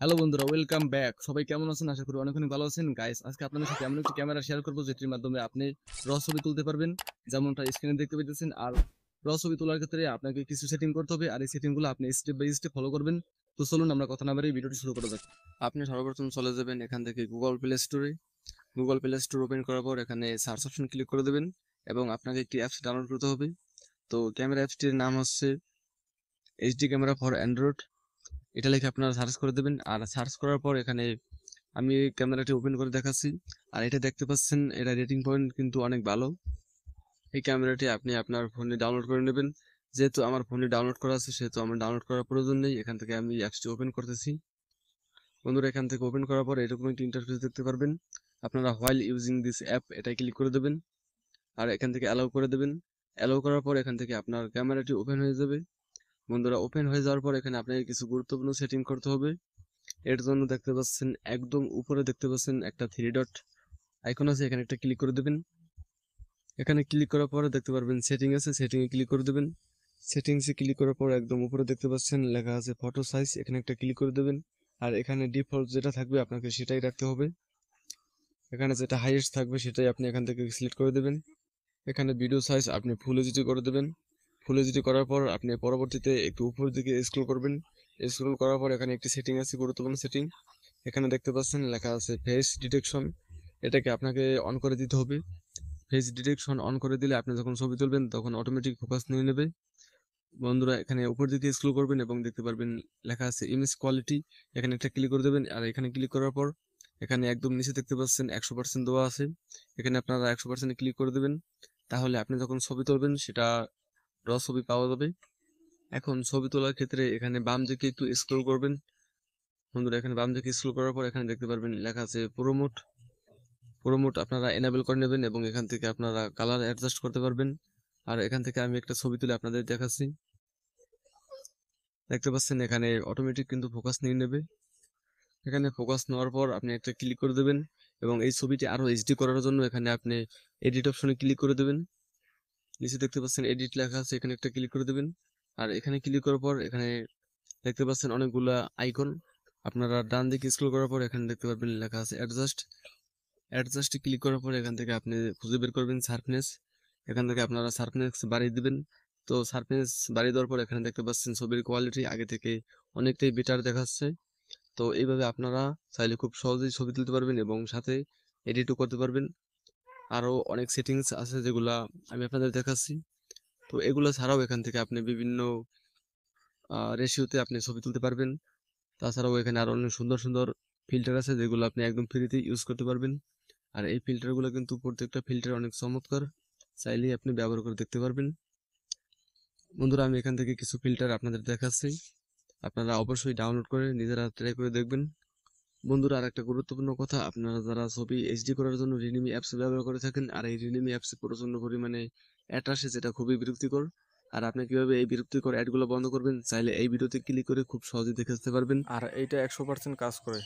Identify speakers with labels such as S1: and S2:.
S1: Hello বন্ধুরা, welcome back. সবাই কেমন আছেন? আশা করি অনেক অনেক ভালো আছেন। গাইস, আজকে আপনাদের সাথে এমন একটি ক্যামেরা শেয়ার করব যেটির মাধ্যমে আপনি ছবি তুলতে পারবেন, যেমনটা স্ক্রিনে দেখতে পাইতেছেন। আর ছবি তোলার ক্ষেত্রে আপনাকে কিছু সেটিং করতে হবে, আর এই সেটিংগুলো আপনি স্টেপ বাই স্টেপ ফলো করবেন। তো চলুন আমরা কথা না বাড়িয়ে ভিডিওটি শুরু করা যাক। আপনি সর্বপ্রথম চলে যাবেন এখান থেকে গুগল প্লে স্টোরে। গুগল প্লে স্টোর ওপেন করার পর এখানে সার্চ অপশন ক্লিক করে দেবেন এবং আপনাকে একটি অ্যাপস ডাউনলোড করতে হবে। তো ক্যামেরা অ্যাপসটির নাম হচ্ছে এইচডি ক্যামেরা ফর অ্যান্ড্রয়েড। এটা লিখে আপনারা সার্চ করে দেবেন। আর সার্চ করার পর এখানে আমি ক্যামেরাটি ওপেন করে দেখাচ্ছি। আর এটা দেখতে পাচ্ছেন, এটা রেটিং পয়েন্ট কিন্তু অনেক ভালো। এই ক্যামেরাটি আপনি আপনার ফোনে ডাউনলোড করে নেবেন। যেহেতু আমার ফোনে ডাউনলোড করা আছে, সেহেতু আমার ডাউনলোড করার প্রয়োজন নেই। এখান থেকে আমি অ্যাপসটি ওপেন করতেছি। বন্ধুরা, এখান থেকে ওপেন করার পর এরকম একটি ইন্টারফেস দেখতে পারবেন। আপনারা হোয়াইল ইউজিং দিস অ্যাপ এটাই ক্লিক করে দেবেন আর এখান থেকে অ্যালাউ করে দেবেন। অ্যালাউ করার পর এখান থেকে আপনার ক্যামেরাটি ওপেন হয়ে যাবে। বন্ধুরা, ওপেন হয়ে যাওয়ার পর এখানে আপনাকে কিছু গুরুত্বপূর্ণ সেটিং করতে হবে। এর জন্য দেখতে পাচ্ছেন, একদম উপরে দেখতে পাচ্ছেন একটা থ্রি ডট আইকন আছে, এখানে একটা ক্লিক করে দেবেন। এখানে ক্লিক করার পরে দেখতে পারবেন সেটিং আছে, সেটিংয়ে ক্লিক করে দেবেন। সেটিংসে ক্লিক করার পর একদম উপরে দেখতে পাচ্ছেন লেখা আছে ফটো সাইজ, এখানে একটা ক্লিক করে দেবেন। আর এখানে ডিফল্ট যেটা থাকবে আপনাকে সেটাই রাখতে হবে। এখানে যেটা হাইয়েস্ট থাকবে সেটাই আপনি এখান থেকে সিলেক্ট করে দেবেন। এখানে ভিডিও সাইজ আপনি ফুল এইচডি করে দেবেন। ফুল এইচডি করার পর আপনি পরবর্তীতে একটু উপর দিকে স্ক্রল করবেন। স্ক্রল করার পর এখানে একটি সেটিং আছে, গুরুত্বপূর্ণ সেটিং। এখানে দেখতে পাচ্ছেন লেখা আছে ফেস ডিটেকশন, এটাকে আপনাকে অন করে দিতে হবে। ফেস ডিটেকশন অন করে দিলে আপনি যখন ছবি তুলবেন তখন অটোমেটিক ফোকাস নিয়ে নেবে। বন্ধুরা, এখানে উপর দিকে স্ক্রল করবেন এবং দেখতে পারবেন লেখা আছে ইমেজ কোয়ালিটি, এখানে একটা ক্লিক করে দেবেন। আর এখানে ক্লিক করার পর এখানে একদম নিচে দেখতে পাচ্ছেন 100% দেওয়া আছে, এখানে আপনারা 100% ক্লিক করে দেবেন। তাহলে আপনি যখন ছবি তুলবেন সেটা ছবি পাওয়া যাবে। এখন ছবি তোলার ক্ষেত্রে এখানে বাম দিকে একটু স্ক্রল করবেন। বন্ধুরা, এখানে বাম দিকে স্ক্রল করার পর এখানে দেখতে পারবেন লেখা আছে প্রোমোট। প্রোমোট আপনারা এনেবল করে নেবেন এবং এখান থেকে আপনারা কালার অ্যাডজাস্ট করতে পারবেন। আর এখান থেকে আমি একটা ছবি তুলে আপনাদের দেখাচ্ছি। দেখতে পাচ্ছেন এখানে অটোমেটিক কিন্তু ফোকাস নিয়ে নেবে। এখানে ফোকাস নেওয়ার পর আপনি একটা ক্লিক করে দেবেন এবং এই ছবিটি আরো এইচডি করার জন্য এখানে আপনি এডিট অপশনে ক্লিক করে দেবেন। নিচে দেখতে পাচ্ছেন এডিট লেখা আছে, এখানে একটা ক্লিক করে দেবেন। আর এখানে ক্লিক করার পর এখানে দেখতে পাচ্ছেন অনেকগুলা আইকন। আপনারা ডান দিকে স্ক্রল করার পর এখানে দেখতে পারবেন লেখা আছে অ্যাডজাস্ট। অ্যাডজাস্টে ক্লিক করার পর এখান থেকে আপনি খুঁজে বের করবেন শার্পনেস। এখান থেকে আপনারা শার্পনেস বাড়িয়ে দিবেন। তো শার্পনেস বাড়িয়ে দেওয়ার পর এখানে দেখতে পাচ্ছেন ছবির কোয়ালিটি আগে থেকে অনেকটাই বেটার দেখাচ্ছে। তো এইভাবে আপনারা চাইলে খুব সহজেই ছবি তুলতে পারবেন এবং সাথে এডিটও করতে পারবেন। আরও অনেক সেটিংস আছে যেগুলা আমি আপনাদের দেখাচ্ছি। তো এগুলো ছাড়াও এখান থেকে আপনি বিভিন্ন রেশিওতে আপনি ছবি তুলতে পারবেন। তাছাড়াও এখানে আরো অনেক সুন্দর সুন্দর ফিল্টার আছে যেগুলো আপনি একদম ফ্রিতে ইউজ করতে পারবেন। আর এই ফিল্টারগুলো কিন্তু প্রত্যেকটা ফিল্টার অনেক চমৎকার, চাইলেই আপনি ব্যবহার করে দেখতে পারবেন। বন্ধুরা, আমি এখান থেকে কিছু ফিল্টার আপনাদের দেখাচ্ছি, আপনারা অবশ্যই ডাউনলোড করে নিজেরা ট্রাই করে দেখবেন। বন্ধুরা, আর একটা গুরুত্বপূর্ণ কথা, আপনারা যারা ছবি এইচডি করার জন্য রিনিমি অ্যাপস ব্যবহার করে থাকেন, আর এই রিনিমি অ্যাপসে প্রচন্ড পরিমাণে অ্যাড আসে যেটা খুবই বিরক্তিকর। আর আপনি কিভাবে এই বিরক্তিকর অ্যাডগুলো বন্ধ করবেন চাইলে এই ভিডিওতে ক্লিক করে খুব সহজেই দেখে আসতে পারবেন।
S2: আর এইটা 100% কাজ করে।